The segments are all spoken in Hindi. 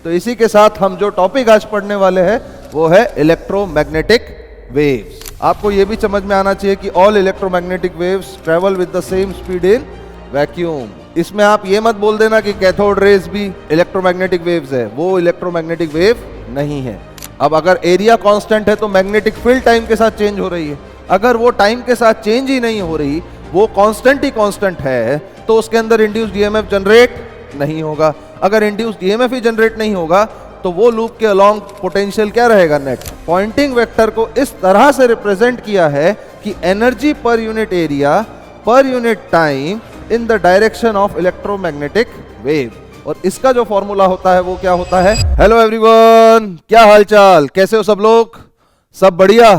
तो इसी के साथ हम जो टॉपिक आज पढ़ने वाले हैं वो है इलेक्ट्रोमैग्नेटिक वेव्स। आपको ये भी समझ में आना चाहिए कि all electromagnetic waves travel with the same speed in vacuum. इसमें आप ये मत बोल देना कि कैथोड रेज भी इलेक्ट्रोमैग्नेटिक वेव्स है, वो इलेक्ट्रोमैग्नेटिक वेव नहीं है। अब अगर एरिया कांस्टेंट है तो मैग्नेटिक फील्ड टाइम के साथ चेंज हो रही है। अगर वो टाइम के साथ चेंज ही नहीं हो रही, वो कांस्टेंट ही कांस्टेंट है, तो उसके अंदर इंड्यूस्ड ईएमएफ जनरेट नहीं होगा। अगर इंड्यूस्ड ईएमएफ ही जनरेट नहीं होगा तो वो लूप के अलोंग पोटेंशियल क्या रहेगा, नेट। पॉइंटिंग वेक्टर को इस तरह से रिप्रेजेंट किया है कि energy per unit area per unit time in the direction of electromagnetic wave. और इसका जो फॉर्मूला होता है वो क्या होता है। हेलो एवरीवन, क्या हालचाल, कैसे हो सब लोग? सब बढ़िया?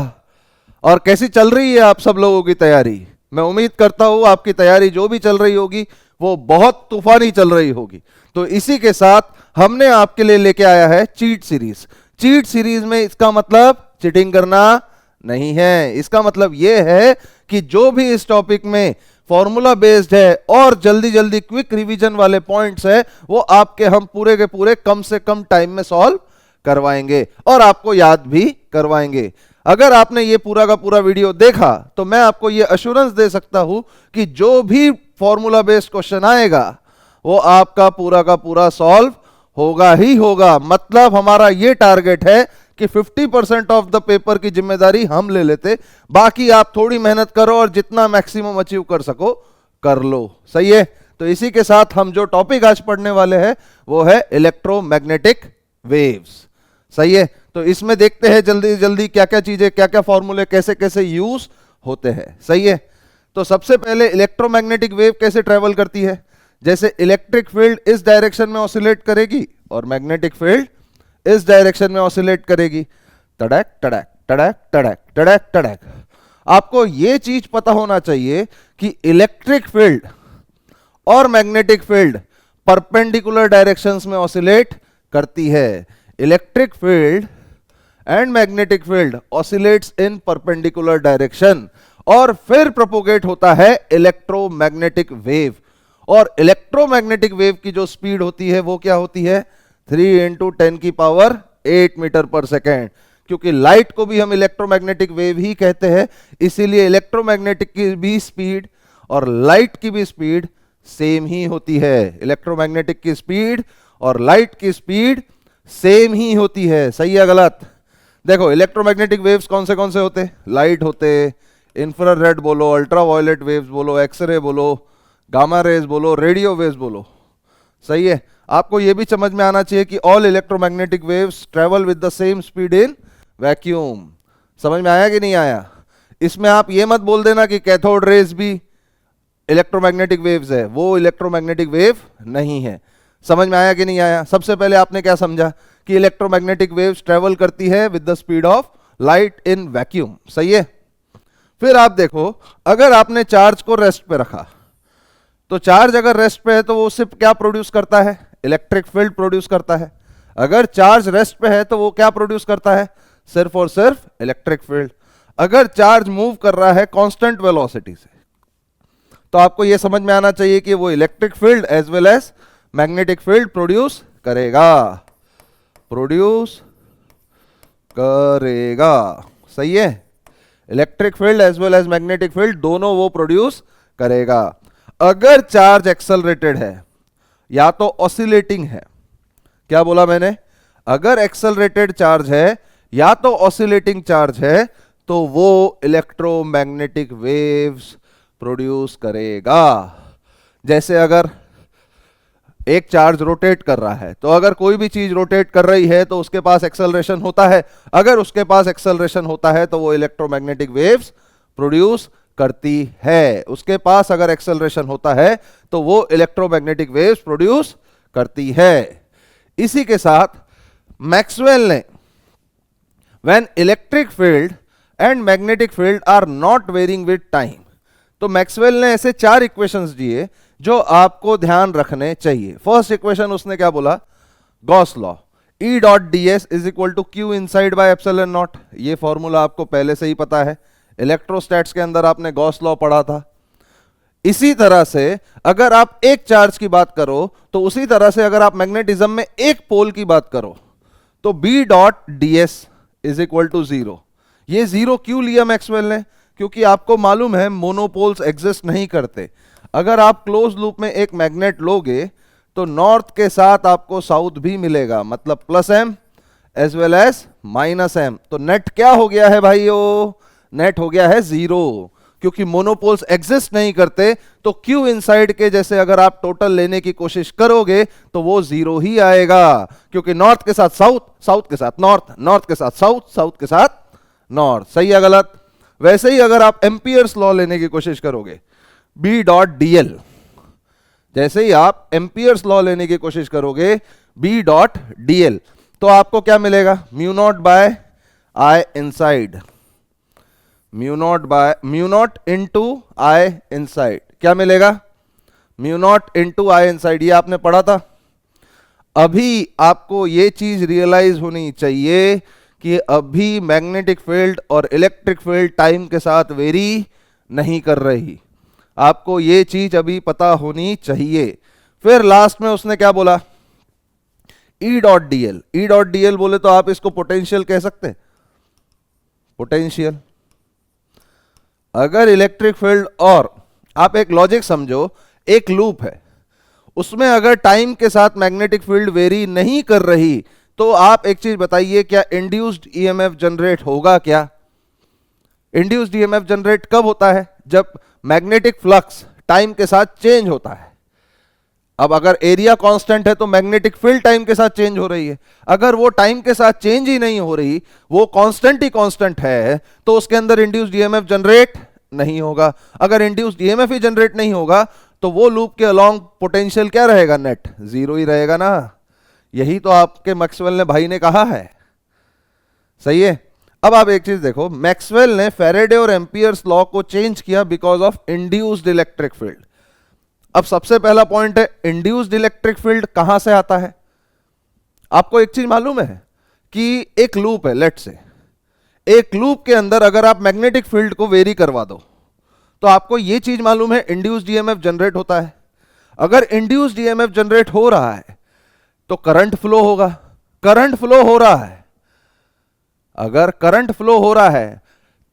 और कैसी चल रही है आप सब लोगों की तैयारी? मैं उम्मीद करता हूं आपकी तैयारी जो भी चल रही होगी वो बहुत तूफानी चल रही होगी। तो इसी के साथ हमने आपके लिए लेके आया है चीट सीरीज। चीट सीरीज में इसका मतलब चीटिंग करना नहीं है। इसका मतलब यह है कि जो भी इस टॉपिक में फॉर्मूला बेस्ड है और जल्दी जल्दी क्विक रिवीजन वाले पॉइंट्स है, वो आपके हम पूरे के पूरे कम से कम टाइम में सॉल्व करवाएंगे और आपको याद भी करवाएंगे। अगर आपने ये पूरा का पूरा वीडियो देखा तो मैं आपको ये अश्योरेंस दे सकता हूं कि जो भी फॉर्मूला बेस्ड क्वेश्चन आएगा वो आपका पूरा का पूरा सॉल्व होगा ही होगा। मतलब हमारा ये टारगेट है कि 50% ऑफ द पेपर की जिम्मेदारी हम ले लेते, बाकी आप थोड़ी मेहनत करो और जितना मैक्सिमम अचीव कर सको कर लो। सही है? तो इसी के साथ हम जो टॉपिक आज पढ़ने वाले हैं वो है इलेक्ट्रोमैग्नेटिक वेव्स। सही है? तो इसमें देखते हैं जल्दी जल्दी क्या क्या चीजें, क्या क्या फॉर्मूले कैसे कैसे यूज होते हैं। सही है? तो सबसे पहले इलेक्ट्रोमैग्नेटिक वेव कैसे ट्रेवल करती है। जैसे इलेक्ट्रिक फील्ड इस डायरेक्शन में ऑसिलेट करेगी और मैग्नेटिक फील्ड इस डायरेक्शन में ऑसिलेट करेगी। टड़क टड़क टड़क टड़क टड़क टड़क। आपको यह चीज पता होना चाहिए कि इलेक्ट्रिक फील्ड और मैग्नेटिक फील्ड परपेंडिकुलर डायरेक्शंस में ऑसिलेट करती है। Electric field and magnetic field oscillates in perpendicular direction और फिर प्रोपोगेट होता है इलेक्ट्रोमैग्नेटिक वेव। और इलेक्ट्रोमैग्नेटिक वेव की जो स्पीड होती है वो क्या होती है, 3 × 10⁸ मीटर पर सेकेंड। क्योंकि लाइट को भी हम इलेक्ट्रोमैग्नेटिक वेव ही कहते हैं, इसीलिए इलेक्ट्रोमैग्नेटिक की भी स्पीड और लाइट की भी स्पीड सेम ही होती है। इलेक्ट्रोमैग्नेटिक की स्पीड और लाइट की स्पीड सेम ही होती है। सही है गलत? देखो इलेक्ट्रोमैग्नेटिक वेव्स कौन से होते, लाइट होते, इंफ्रारेड बोलो, अल्ट्रावायलेट वेव्स बोलो, एक्सरे बोलो, गामा रेज बोलो, रेडियो वेव्स बोलो। सही है? आपको यह भी समझ में आना चाहिए कि all electromagnetic waves travel with the same speed in vacuum. समझ में आया कि नहीं आया? इसमें आप ये मत बोल देना कि कैथोड रेज भी इलेक्ट्रोमैग्नेटिक वेव्स है, वो इलेक्ट्रोमैग्नेटिक वेव नहीं है। समझ में आया कि नहीं आया? सबसे पहले आपने क्या समझा कि इलेक्ट्रोमैग्नेटिक वेव्स ट्रेवल करती है with the speed of light in vacuum. सही है? फिर आप देखो, अगर आपने चार्ज को रेस्ट पे रखा तो चार्ज अगर रेस्ट पे है तो वो सिर्फ क्या प्रोड्यूस करता है, इलेक्ट्रिक फील्ड प्रोड्यूस करता है। अगर चार्ज रेस्ट पे है तो वो क्या प्रोड्यूस करता है, सिर्फ और सिर्फ इलेक्ट्रिक फील्ड। अगर चार्ज मूव कर रहा है कांस्टेंट वेलोसिटी से तो आपको यह समझ में आना चाहिए कि वो electric field as well as magnetic field produce करेगा। सही है? Electric field as well as magnetic field दोनों वो प्रोड्यूस करेगा। अगर चार्ज एक्सेलरेटेड है या तो ऑसिलेटिंग है, क्या बोला मैंने? अगर एक्सेलरेटेड चार्ज है या तो ऑसिलेटिंग चार्ज है तो वो इलेक्ट्रोमैग्नेटिक वेव्स प्रोड्यूस करेगा। जैसे अगर एक चार्ज रोटेट कर रहा है तो अगर कोई भी चीज रोटेट कर रही है तो उसके पास एक्सेलरेशन होता है। अगर उसके पास एक्सेलरेशन होता है तो वो इलेक्ट्रोमैग्नेटिक वेव्स प्रोड्यूस करती है। उसके पास अगर एक्सेलरेशन होता है तो वो इलेक्ट्रोमैग्नेटिक वेव्स प्रोड्यूस करती है। इसी के साथ मैक्सवेल ने when electric field and magnetic field are not varying with time, तो मैक्सवेल ने ऐसे 4 इक्वेशंस दिए जो आपको ध्यान रखने चाहिए। फर्स्ट इक्वेशन उसने क्या बोला, Gauss law, E dot ds is equal to Q inside by epsilon naught. ये फॉर्मूला आपको पहले से ही पता है, इलेक्ट्रोस्टैट्स के अंदर आपने गॉस लॉ पढ़ा था। इसी तरह से अगर आप एक चार्ज की बात करो तो उसी तरह से अगर आप मैग्नेटिज्म में एक पोल की बात करो तो B dot D S is equal to zero. ये जीरो क्यों लिया मैक्सवेल ने? क्योंकि आपको मालूम है मोनोपोल्स एग्जिस्ट नहीं करते। अगर आप क्लोज लूप में एक मैग्नेट लोगे तो नॉर्थ के साथ आपको साउथ भी मिलेगा, मतलब plus M as well as minus M. तो नेट क्या हो गया है भाइयों? नेट हो गया है जीरो, क्योंकि मोनोपोल्स एग्जिस्ट नहीं करते। तो क्यू इनसाइड के जैसे अगर आप टोटल लेने की कोशिश करोगे तो वो जीरो ही आएगा, क्योंकि नॉर्थ के साथ साउथ, साउथ के साथ नॉर्थ, नॉर्थ के साथ साउथ, साउथ के साथ नॉर्थ। सही है गलत? वैसे ही अगर आप एम्पियर्स लॉ लेने की कोशिश करोगे, बी डॉट डी एल, जैसे ही आप एम्पियर्स लॉ लेने की कोशिश करोगे बी डॉट डी एल, तो आपको क्या मिलेगा? म्यू नॉट बाय आई इनसाइड, म्यू नॉट इंटू आई इनसाइड। क्या मिलेगा? म्यू नॉट इंटू आई इनसाइड। ये आपने पढ़ा था। अभी आपको ये चीज रियलाइज होनी चाहिए कि अभी मैग्नेटिक फील्ड और इलेक्ट्रिक फील्ड टाइम के साथ वेरी नहीं कर रही। आपको ये चीज अभी पता होनी चाहिए। फिर लास्ट में उसने क्या बोला? ई डॉट डी एल। ई डॉट डी एल बोले तो आप इसको पोटेंशियल कह सकते, पोटेंशियल। अगर इलेक्ट्रिक फील्ड, और आप एक लॉजिक समझो, एक लूप है, उसमें अगर टाइम के साथ मैग्नेटिक फील्ड वेरी नहीं कर रही तो आप एक चीज बताइए, क्या इंड्यूस्ड ईएमएफ जनरेट होगा? क्या इंड्यूस्ड ईएमएफ जनरेट कब होता है? जब मैग्नेटिक फ्लक्स टाइम के साथ चेंज होता है। अब अगर एरिया कांस्टेंट है तो मैग्नेटिक फील्ड टाइम के साथ चेंज हो रही है। अगर वो टाइम के साथ चेंज ही नहीं हो रही, वो कांस्टेंट ही कांस्टेंट है, तो उसके अंदर इंड्यूस्ड ईएमएफ जनरेट नहीं होगा। अगर इंड्यूस्ड ईएमएफ ही जनरेट नहीं होगा तो वो लूप के अलोंग पोटेंशियल क्या रहेगा? नेट जीरो ही रहेगा ना। यही तो आपके मैक्सवेल ने भाई ने कहा है। सही है? अब आप एक चीज देखो, मैक्सवेल ने फैराडे और एम्पियर्स लॉ को चेंज किया because of induced electric field. अब सबसे पहला पॉइंट है, इंड्यूस्ड इलेक्ट्रिक फील्ड कहां से आता है? आपको एक चीज मालूम है कि एक लूप है, लेट से एक लूप के अंदर अगर आप मैग्नेटिक फील्ड को वेरी करवा दो तो आपको यह चीज मालूम है इंड्यूस्ड ईएमएफ जनरेट होता है। अगर इंड्यूस्ड ईएमएफ जनरेट हो रहा है तो करंट फ्लो होगा। करंट फ्लो हो रहा है, अगर करंट फ्लो हो रहा है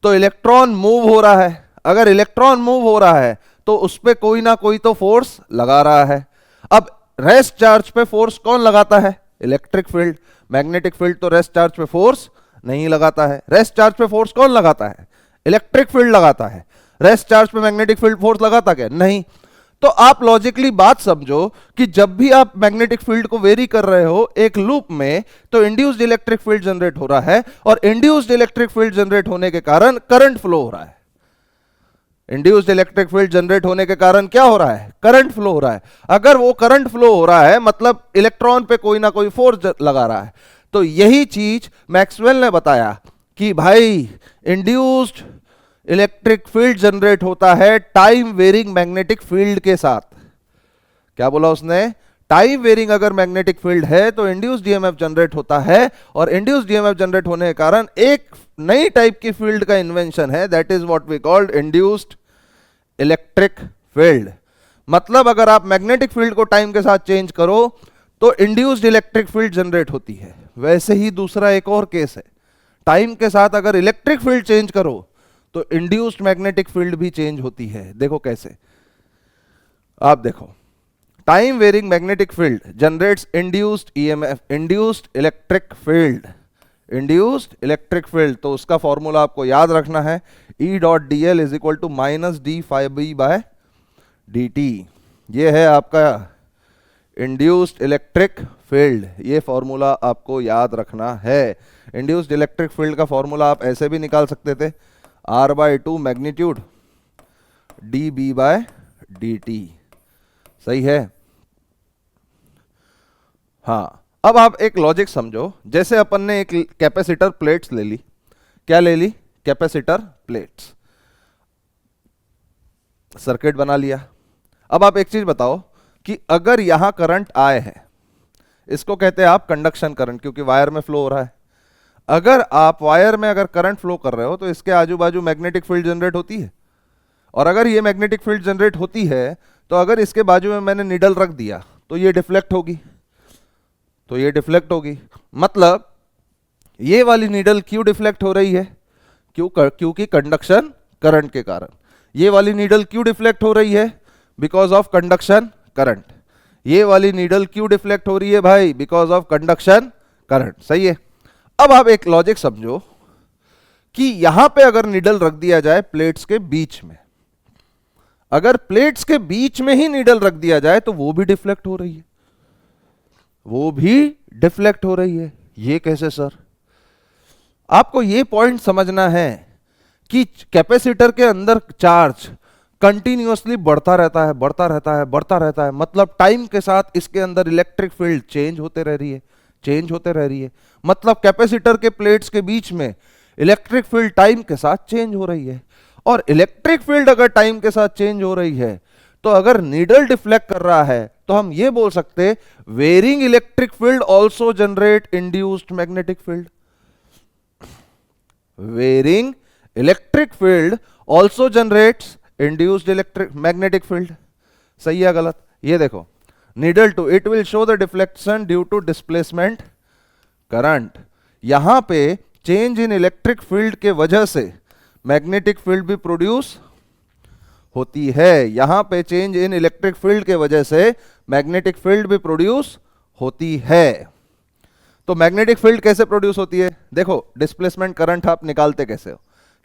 तो इलेक्ट्रॉन मूव हो रहा है। अगर इलेक्ट्रॉन मूव हो रहा है तो उस पे कोई ना कोई तो फोर्स लगा रहा है। अब रेस्ट चार्ज पे फोर्स कौन लगाता है? Electric field. मैग्नेटिक फील्ड तो रेस्ट चार्ज पे फोर्स नहीं लगाता है। रेस्ट चार्ज पे फोर्स कौन लगाता है? इलेक्ट्रिक फील्ड लगाता है। रेस्ट चार्ज पे मैग्नेटिक फील्ड फोर्स लगाता क्या? नहीं। तो आप लॉजिकली बात समझो कि जब भी आप मैग्नेटिक फील्ड को वेरी कर रहे हो एक लूप में, तो इंड्यूस्ड इलेक्ट्रिक फील्ड जनरेट हो रहा है, और इंड्यूस्ड इलेक्ट्रिक फील्ड जनरेट होने के कारण करंट फ्लो हो रहा है। इंड्यूस्ड इलेक्ट्रिक फील्ड जनरेट होने के कारण क्या हो रहा है? करंट फ्लो हो रहा है। अगर वो करंट फ्लो हो रहा है मतलब इलेक्ट्रॉन पे कोई ना कोई फोर्स लगा रहा है। तो यही चीज मैक्सवेल ने बताया कि भाई इंड्यूस्ड इलेक्ट्रिक फील्ड जनरेट होता है टाइम वेरिंग मैग्नेटिक फील्ड के साथ। क्या बोला उसने? टाइम वेरिंग अगर मैग्नेटिक फील्ड है तो इंड्यूस्ड ईएमएफ जनरेट होता है, और इंड्यूस्ड ईएमएफ जनरेट होने के कारण एक नई टाइप की फील्ड का इन्वेंशन है, that is what we called induced electric field. मतलब अगर आप मैग्नेटिक फील्ड को टाइम के साथ चेंज करो तो इंड्यूस्ड इलेक्ट्रिक फील्ड जनरेट होती है। वैसे ही दूसरा एक और केस है, टाइम के साथ अगर इलेक्ट्रिक फील्ड चेंज करो तो इंड्यूस्ड मैग्नेटिक फील्ड भी चेंज होती है। देखो कैसे, आप देखो, time varying magnetic field generates induced EMF, induced electric field, induced electric field. तो उसका फॉर्मूला आपको याद रखना है, E dot D L is equal to minus D phi B by D T. ये है आपका इंड्यूस्ड इलेक्ट्रिक फील्ड। ये फॉर्मूला आपको याद रखना है। इंड्यूस्ड इलेक्ट्रिक फील्ड का फॉर्मूला आप ऐसे भी निकाल सकते थे, R by two magnitude D B by D T. सही है? हाँ, अब आप एक लॉजिक समझो, जैसे अपन ने एक कैपेसिटर प्लेट्स ले ली। क्या ले ली? Capacitor plates. सर्किट बना लिया। अब आप एक चीज बताओ कि अगर यहां करंट आए है, इसको कहते हैं आप कंडक्शन करंट, क्योंकि वायर में फ्लो हो रहा है। अगर आप वायर में अगर करंट फ्लो कर रहे हो तो इसके आजू बाजू मैग्नेटिक फील्ड जनरेट होती है। और अगर ये मैग्नेटिक फील्ड जनरेट होती है तो अगर इसके बाजू में मैंने नीडल रख दिया तो ये डिफ्लेक्ट होगी, तो ये डिफ्लेक्ट होगी। मतलब ये वाली नीडल क्यों डिफ्लेक्ट हो रही है? क्योंकि कंडक्शन करंट के कारण। ये वाली नीडल क्यों डिफ्लेक्ट हो रही है? Because of conduction current. ये वाली नीडल क्यों डिफ्लेक्ट हो रही है भाई? Because of conduction current. सही है। अब आप एक लॉजिक समझो कि यहां पे अगर नीडल रख दिया जाए प्लेट्स के बीच में, अगर प्लेट्स के बीच में ही नीडल रख दिया जाए तो वो भी डिफ्लेक्ट हो रही है, वो भी डिफ्लेक्ट हो रही है। ये कैसे सर? आपको ये पॉइंट समझना है कि कैपेसिटर के अंदर चार्ज कंटिन्यूअसली बढ़ता रहता है, बढ़ता रहता है, बढ़ता रहता है। मतलब टाइम के साथ इसके अंदर इलेक्ट्रिक फील्ड चेंज होते रह रही है, चेंज होते रह रही है। मतलब कैपेसिटर के प्लेट्स के बीच में इलेक्ट्रिक फील्ड टाइम के साथ चेंज हो रही है। और इलेक्ट्रिक फील्ड अगर टाइम के साथ चेंज हो रही है तो अगर नीडल डिफ्लेक्ट कर रहा है तो हम ये बोल सकते varying electric field also generate induced magnetic field. Varying electric field also generates induced electric magnetic field. सही है गलत? ये देखो, needle to it will show the deflection due to displacement current. यहां पे चेंज इन इलेक्ट्रिक फील्ड के वजह से मैग्नेटिक फील्ड भी प्रोड्यूस होती है। यहां पे चेंज इन इलेक्ट्रिक फील्ड के वजह से मैग्नेटिक फील्ड भी प्रोड्यूस होती है। तो मैग्नेटिक फील्ड कैसे प्रोड्यूस होती है? देखो, डिस्प्लेसमेंट करंट आप निकालते कैसे हो?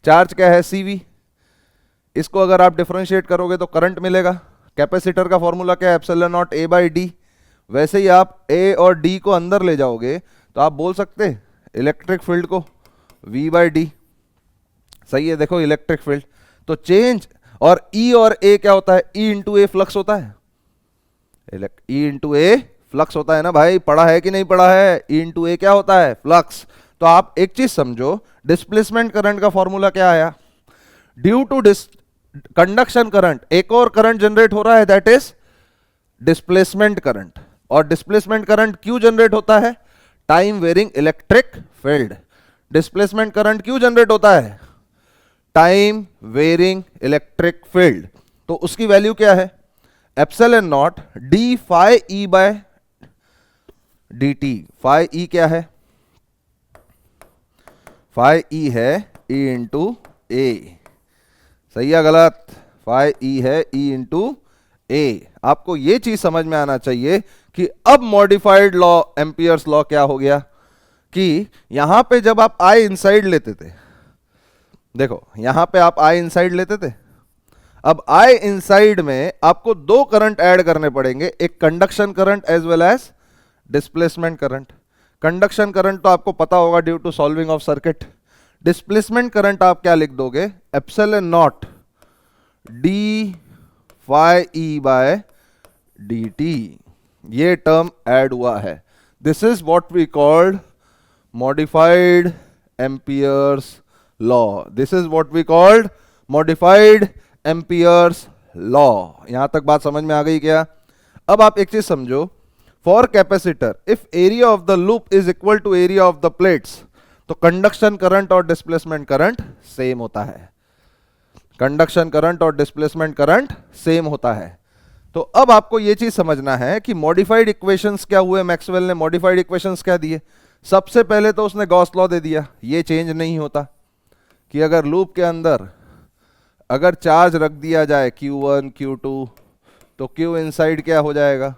चार्ज क्या है? CV। इसको अगर आप डिफरेंशिएट करोगे तो करंट मिलेगा। कैपेसिटर का फॉर्मूला क्या है? Epsilon not A/d। वैसे ही आप A और D को अंदर ले जाओगे तो आप बोल सकते इलेक्ट्रिक फील्ड को V/d। सही है। देखो, इलेक्ट्रिक फील्ड तो चेंज, और E और A क्या होता है? E इंटू A फ्लक्स होता है। E इंटू A फ्लक्स होता है ना भाई, पढ़ा है कि नहीं पढ़ा है? E इंटू A क्या होता है? फ्लक्स। तो आप एक चीज समझो, डिस्प्लेसमेंट करंट का फॉर्मूला क्या आया? ड्यू टू कंडक्शन करंट एक और करंट जनरेट हो रहा है, दैट इज डिस्प्लेसमेंट करंट। और डिस्प्लेसमेंट करंट क्यों जनरेट होता है? Time varying electric field. Displacement current क्यों जनरेट होता है? Time varying electric field. तो उसकी वैल्यू क्या है? Epsilon naught d phi E by dt। phi E क्या है? phi E है E इंटू A। सही है गलत? phi E है E इंटू A। आपको ये चीज समझ में आना चाहिए कि अब मॉडिफाइड लॉ, एम्पियर्स लॉ क्या हो गया कि यहां पे जब आप I इनसाइड लेते थे, देखो यहां पे आप I इनसाइड लेते थे, अब I इनसाइड में आपको दो करंट ऐड करने पड़ेंगे, एक conduction current as well as displacement current. Conduction current तो आपको पता होगा due to solving of circuit. Displacement current आप क्या लिख दोगे? Epsilon naught d phi E by dt। ये टर्म ऐड हुआ है। This is what we called modified Ampere's law. This is what we called modified Ampere's law. यहां तक बात समझ में आ गई क्या? अब आप एक चीज समझो, for capacitor if area of the loop is equal to area of the plates, तो कंडक्शन करंट और डिस्प्लेसमेंट करंट सेम होता है। कंडक्शन करंट और डिस्प्लेसमेंट करंट सेम होता है। तो अब आपको यह चीज समझना है कि मॉडिफाइड इक्वेशंस क्या हुए? मैक्सवेल ने मॉडिफाइड इक्वेशंस क्या दिए? सबसे पहले तो उसने गॉस लॉ दे दिया। ये चेंज नहीं होता कि अगर लूप के अंदर अगर चार्ज रख दिया जाए Q1 Q2 तो Q इनसाइड क्या हो जाएगा?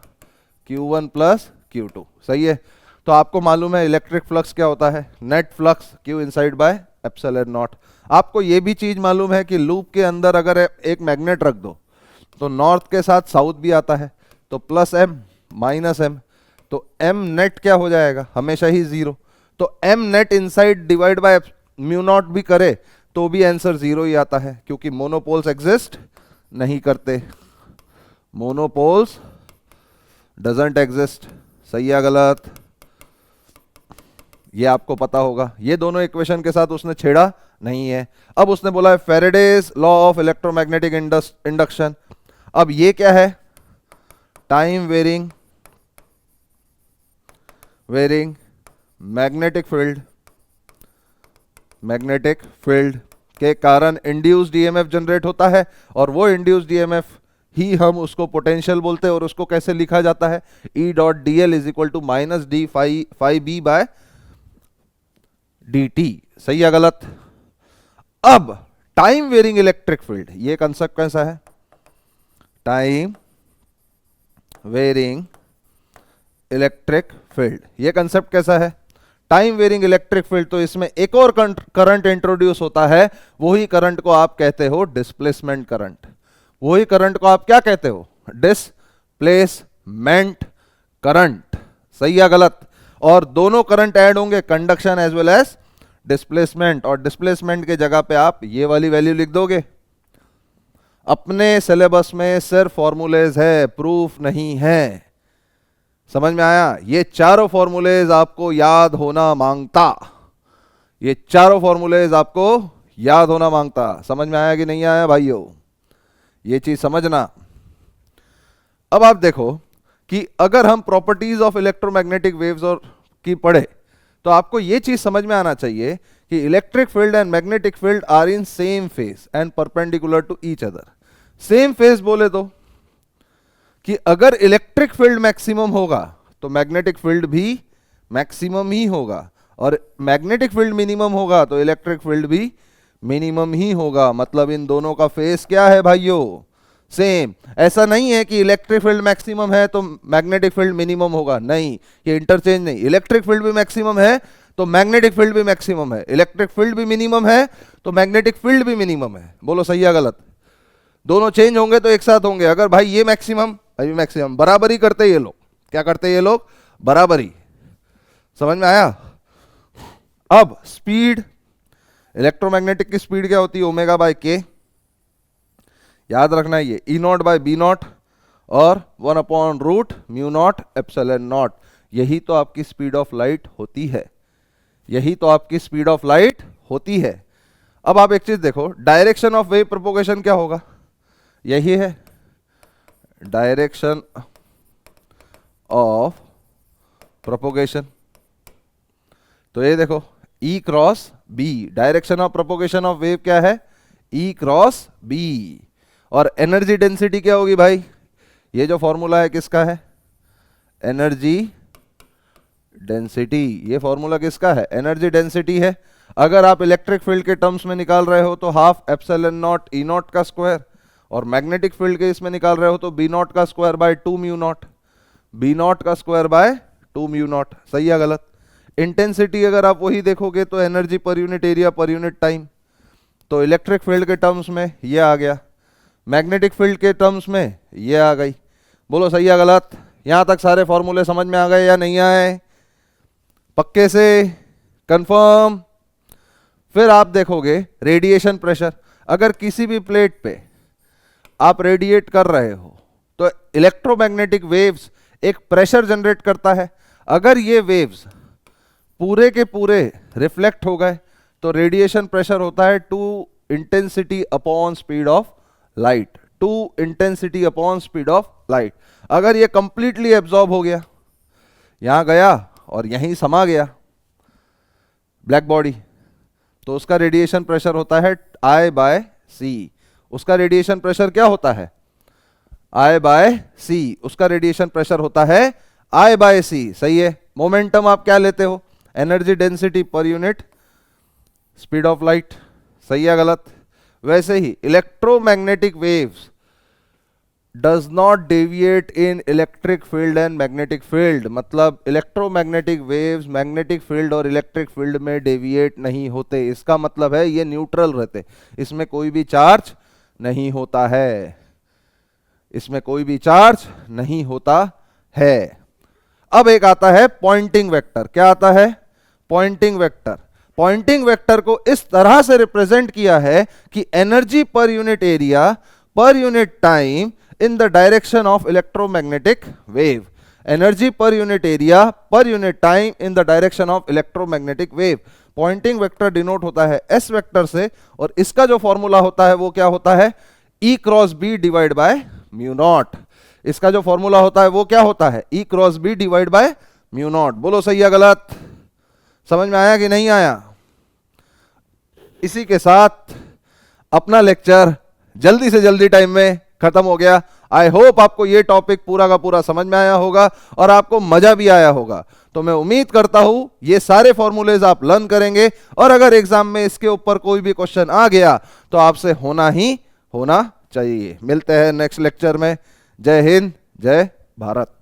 Q1 plus Q2। सही है। तो आपको मालूम है इलेक्ट्रिक फ्लक्स क्या होता है? Net flux Q inside by epsilon not. आपको ये भी चीज मालूम है कि लूप के अंदर अगर एक मैग्नेट रख दो तो नॉर्थ के साथ साउथ भी आता है, तो प्लस M माइनस M, तो M नेट क्या हो जाएगा? हमेशा ही जीरो। तो M net inside divide by mu not भी करे तो भी आंसर जीरो ही आता है, क्योंकि मोनोपोल्स एग्जिस्ट नहीं करते। Monopoles doesn't exist. सही है गलत? ये आपको पता होगा। ये दोनों इक्वेशन के साथ उसने छेड़ा नहीं है। अब उसने बोला है Faraday's law of electromagnetic induction. अब ये क्या है? टाइम वेरिंग मैग्नेटिक फील्ड के कारण इंड्यूस्ड ईएमएफ जनरेट होता है, और वो इंड्यूस्ड ईएमएफ ही हम उसको पोटेंशियल बोलते हैं। और उसको कैसे लिखा जाता है? E dot D L is equal to minus D phi B by D T. सही है गलत? अब टाइम वेरिंग इलेक्ट्रिक फील्ड, ये कंसेप्ट कैसा है? टाइम वेरिंग इलेक्ट्रिक फील्ड, ये कंसेप्ट कैसा है? Time varying electric field. तो इसमें एक और करंट इंट्रोड्यूस होता है, वही करंट को आप कहते हो डिस्प्लेसमेंट करंट। वही करंट को आप क्या कहते हो? Displacement current. सही है गलत? और दोनों करंट ऐड होंगे, conduction as well as displacement, और डिस्प्लेसमेंट के जगह पे आप ये वाली वैल्यू लिख दोगे। अपने सिलेबस में सिर्फ फॉर्मूलेज है, प्रूफ नहीं है। समझ में आया? ये चारों फॉर्मूलेज आपको याद होना मांगता, ये चारों फॉर्मूलेज आपको याद होना मांगता। समझ में आया कि नहीं आया भाइयों? ये चीज समझना। अब आप देखो कि अगर हम प्रॉपर्टीज ऑफ इलेक्ट्रोमैग्नेटिक वेव्स और की पढ़े, तो आपको ये चीज समझ में आना चाहिए कि electric field and magnetic field are in same phase and perpendicular to each other. Same phase बोले तो कि अगर इलेक्ट्रिक फील्ड मैक्सिमम होगा तो मैग्नेटिक फील्ड भी मैक्सिमम ही होगा, और मैग्नेटिक फील्ड मिनिमम होगा तो इलेक्ट्रिक फील्ड भी मिनिमम ही होगा। मतलब इन दोनों का फेस क्या है भाइयों? सेम। ऐसा नहीं है कि इलेक्ट्रिक फील्ड मैक्सिमम है तो मैग्नेटिक फील्ड मिनिमम होगा, नहीं, ये इंटरचेंज नहीं। इलेक्ट्रिक फील्ड भी मैक्सिमम है तो मैग्नेटिक फील्ड भी मैक्सिमम है, इलेक्ट्रिक फील्ड भी मिनिमम है तो मैग्नेटिक फील्ड भी मिनिमम है। बोलो सही है गलत? दोनों चेंज होंगे तो एक साथ होंगे। अगर भाई ये मैक्सिमम, भाई मैक्सिमम, बराबरी करते ये लोग। क्या करते ये लोग? बराबरी। समझ में आया? अब स्पीड, इलेक्ट्रोमैग्नेटिक की स्पीड क्या होती है? ओमेगा बाय के। याद रखना है ये E naught by B naught और 1 upon root mu naught epsilon naught. यही तो आपकी स्पीड ऑफ लाइट होती है, यही तो आपकी स्पीड ऑफ लाइट होती है। अब आप एक चीज देखो, डायरेक्शन ऑफ वेव प्रोपोगेशन क्या होगा? यही है डायरेक्शन ऑफ प्रोपोगेशन। तो ये देखो E cross B, direction of propagation of wave क्या है? E cross B. और एनर्जी डेंसिटी क्या होगी भाई? ये जो फॉर्मूला है किसका है? Energy density. ये फॉर्मूला किसका है? एनर्जी डेंसिटी है। अगर आप इलेक्ट्रिक फील्ड के टर्म्स में निकाल रहे हो तो half epsilon naught E naught का स्क्वायर, और मैग्नेटिक फील्ड के इसमें निकाल रहे हो तो बी नॉट का square by 2 mu naught, B naught का स्क्वायर बाय 2 म्यू नॉट। सही है गलत? इंटेंसिटी अगर आप वही देखोगे तो energy per unit area per unit time. तो इलेक्ट्रिक फील्ड के टर्म्स में ये आ गया, मैग्नेटिक फील्ड के टर्म्स में ये आ गई। बोलो सही है गलत? यहां तक सारे फॉर्मूले समझ में आ गए या नहीं आए? पक्के से? कंफर्म? फिर आप देखोगे रेडिएशन प्रेशर। अगर किसी भी प्लेट पे आप रेडिएट कर रहे हो तो इलेक्ट्रोमैग्नेटिक वेव्स एक प्रेशर जनरेट करता है। अगर ये वेव्स पूरे के पूरे रिफ्लेक्ट हो गए तो रेडिएशन प्रेशर होता है 2 intensity upon speed of light, 2 intensity upon speed of light. अगर ये कंप्लीटली एब्जॉर्ब हो गया, यहां गया और यहीं समा गया ब्लैक बॉडी, तो उसका रेडिएशन प्रेशर होता है I बाय सी। उसका रेडिएशन प्रेशर क्या होता है? I बाय सी। उसका रेडिएशन प्रेशर होता है I बाय सी। सही है? मोमेंटम आप क्या लेते हो? Energy density per unit speed of light. सही है गलत? वैसे ही electromagnetic waves does not deviate in electric field and magnetic field. मतलब इलेक्ट्रोमैग्नेटिक वेव्स मैग्नेटिक फील्ड और इलेक्ट्रिक फील्ड में डेविएट नहीं होते। इसका मतलब है ये न्यूट्रल रहते, इसमें कोई भी चार्ज नहीं होता है, इसमें कोई भी चार्ज नहीं होता है। अब एक आता है पॉइंटिंग वेक्टर। क्या आता है? Poynting vector. पॉइंटिंग वेक्टर को इस तरह से रिप्रेजेंट किया है कि energy per unit area per unit time in the direction of electromagnetic wave, energy per unit area per unit time in the direction of electromagnetic wave। Poynting vector denote होता है एस वेक्टर से, और इसका जो फॉर्मूला होता है वो क्या होता है? E cross B divide by mu naught. इसका जो फॉर्मूला होता है वो क्या होता है? E cross B divide by mu naught. बोलो सही है गलत? समझ में आया कि नहीं आया? इसी के साथ अपना लेक्चर जल्दी से जल्दी टाइम में खत्म हो गया। आई होप आपको ये टॉपिक पूरा का पूरा समझ में आया होगा और आपको मजा भी आया होगा। तो मैं उम्मीद करता हूं ये सारे फॉर्मूलेज आप लर्न करेंगे और अगर एग्जाम में इसके ऊपर कोई भी क्वेश्चन आ गया तो आपसे होना ही होना चाहिए। मिलते हैं नेक्स्ट लेक्चर में। जय हिंद, जय भारत।